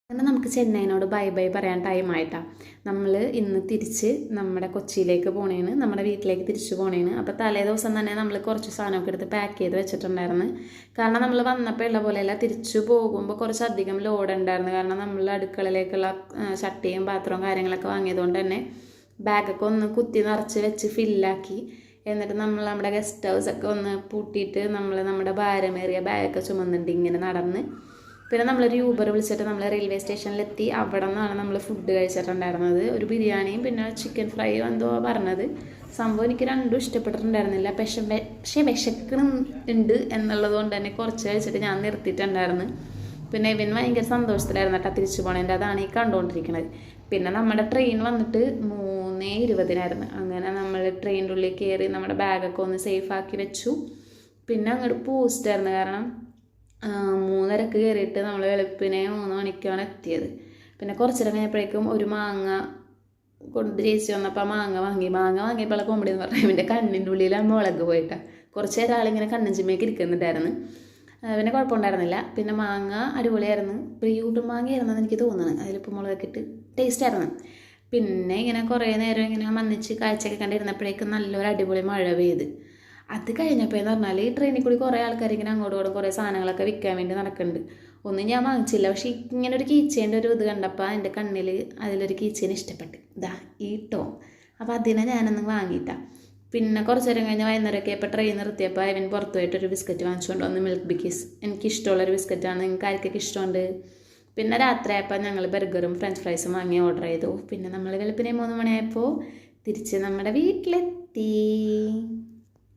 അങ്ങനെ നമുക്ക് ചെന്നൈനോട് bye bye പറയാൻ ടൈമായിട്ടാണ്. നമ്മൾ ഇന്ന് തിരിച്ച് നമ്മുടെ കൊച്ചിയിലേക്ക് പോണേന്, നമ്മുടെ വീട്ടിലേക്ക് തിരിച്ചു പോണേന്. അപ്പോൾ തലേ ദിവസം തന്നെ നമ്മൾ കുറച്ച് സാധനമൊക്കെ എടുത്ത് പാക്ക് ചെയ്ത് വെച്ചിട്ടുണ്ടായിരുന്നു. കാരണം നമ്മൾ വന്നപ്പോൾ ഉള്ള പോലെയല്ല, തിരിച്ചു പോകുമ്പോൾ കുറച്ചധികം ലോഡ് ഉണ്ടായിരുന്നു. കാരണം നമ്മൾ അടുക്കളയിലേക്കുള്ള ചട്ടിയും പാത്രവും കാര്യങ്ങളൊക്കെ വാങ്ങിയതുകൊണ്ട് തന്നെ ബാഗൊക്കെ ഒന്ന് കുത്തി നിറച്ച് വെച്ച് ഫില്ലാക്കി. എന്നിട്ട് നമ്മൾ നമ്മുടെ ഗസ്റ്റ് ഹൗസൊക്കെ ഒന്ന് പൂട്ടിയിട്ട് നമ്മുടെ ഭാരമേറിയ ബാഗൊക്കെ ചുമന്നിട്ട് ഇങ്ങനെ നടന്ന്, പിന്നെ നമ്മളൊരു യൂബർ വിളിച്ചിട്ട് നമ്മൾ റെയിൽവേ സ്റ്റേഷനിലെത്തി. അവിടെ നിന്നാണ് നമ്മൾ ഫുഡ് കഴിച്ചിട്ടുണ്ടായിരുന്നത്. ഒരു ബിരിയാണിയും പിന്നെ ചിക്കൻ ഫ്രൈയും എന്തോ പറഞ്ഞത്. സംഭവം എനിക്ക് രണ്ടും ഇഷ്ടപ്പെട്ടിട്ടുണ്ടായിരുന്നില്ല. പക്ഷേ വിശക്കണുണ്ട് എന്നുള്ളത് കൊണ്ട് തന്നെ കുറച്ച് കഴിച്ചിട്ട് ഞാൻ നിർത്തിയിട്ടുണ്ടായിരുന്നു. പിന്നെ ഇവൻ ഭയങ്കര സന്തോഷത്തിലായിരുന്നു കേട്ടോ തിരിച്ചു പോകണേൻ്റെ. അതാണ് ഈ കണ്ടുകൊണ്ടിരിക്കുന്നത്. പിന്നെ നമ്മുടെ ട്രെയിൻ വന്നിട്ട് 3:20 അങ്ങനെ നമ്മൾ ട്രെയിനിൻ്റെ ഉള്ളിൽ കയറി നമ്മുടെ ബാഗൊക്കെ ഒന്ന് സേഫാക്കി വെച്ചു. പിന്നെ അങ്ങോട്ട് പോസ്റ്റായിരുന്നു. കാരണം 3:30 കയറിയിട്ട് നമ്മൾ വെളുപ്പിനെ 3 മണിക്കാണ് എത്തിയത്. പിന്നെ കുറച്ചിടം കഴിഞ്ഞപ്പോഴേക്കും ഒരു മാങ്ങ കൊണ്ട് ചേച്ചി വന്നപ്പോൾ മാങ്ങ വാങ്ങിയപ്പോൾ കോമഡി എന്ന് പറഞ്ഞാൽ എൻ്റെ കണ്ണിൻ്റെ ഉള്ളിൽ മുളക് പോയിട്ടാണ്. കുറച്ച് നേരം ആളിങ്ങനെ കണ്ണും ചിമ്മയൊക്കെ ഇരിക്കുന്നുണ്ടായിരുന്നു. പിന്നെ കുഴപ്പമുണ്ടായിരുന്നില്ല. പിന്നെ മാങ്ങ അടിപൊളിയായിരുന്നു. പ്രിയൂട്ട് മാങ്ങയായിരുന്നെന്ന് എനിക്ക് തോന്നുന്നത്. അതിലിപ്പോൾ മുളകൊക്കെ ഇട്ട് ടേസ്റ്റായിരുന്നു. പിന്നെ ഇങ്ങനെ കുറേ നേരം ഇങ്ങനെ മന്നിച്ച് കാഴ്ചയൊക്കെ കണ്ടിരുന്നപ്പോഴേക്കും നല്ലൊരു അടിപൊളി മഴ പെയ്ത്. അത് കഴിഞ്ഞപ്പോൾ എന്ന് പറഞ്ഞാൽ ഈ ട്രെയിനിൽ കൂടി കുറേ ആൾക്കാർ ഇങ്ങനെ അങ്ങോട്ടും കുറേ സാധനങ്ങളൊക്കെ വിൽക്കാൻ വേണ്ടി നടക്കുന്നുണ്ട്. ഒന്നും ഞാൻ വാങ്ങിച്ചില്ല. പക്ഷേ ഇങ്ങനെ ഒരു കീച്ചേൻ്റെ ഒരു ഇത് കണ്ടപ്പോൾ എൻ്റെ കണ്ണിൽ അതിലൊരു കീച്ചേന് ഇഷ്ടപ്പെട്ടു. ഇതാ ഈ ടോം. അപ്പോൾ അതിനെ ഞാനൊന്ന് വാങ്ങിയിട്ടാണ്. പിന്നെ കുറച്ച് നേരം കഴിഞ്ഞ് വൈകുന്നേരമൊക്കെ ഇപ്പോൾ ട്രെയിൻ നിർത്തിയപ്പോൾ അവൻ പുറത്തു പോയിട്ടൊരു ബിസ്ക്കറ്റ് വാങ്ങിച്ചുകൊണ്ട് വന്ന്. മിൽക്ക് ബിക്കീസ് എനിക്കിഷ്ടമുള്ളൊരു ബിസ്ക്കറ്റാണ്. നിങ്ങൾക്ക് ആർക്കൊക്കെ ഇഷ്ടമുണ്ട്? പിന്നെ രാത്രിയായപ്പോൾ ഞങ്ങൾ ബർഗറും ഫ്രഞ്ച് ഫ്രൈസും വാങ്ങി ഓർഡർ ചെയ്തു. പിന്നെ നമ്മൾ വെളുപ്പിനെ 3 മണിയായപ്പോൾ തിരിച്ച് നമ്മുടെ വീട്ടിലെത്തി.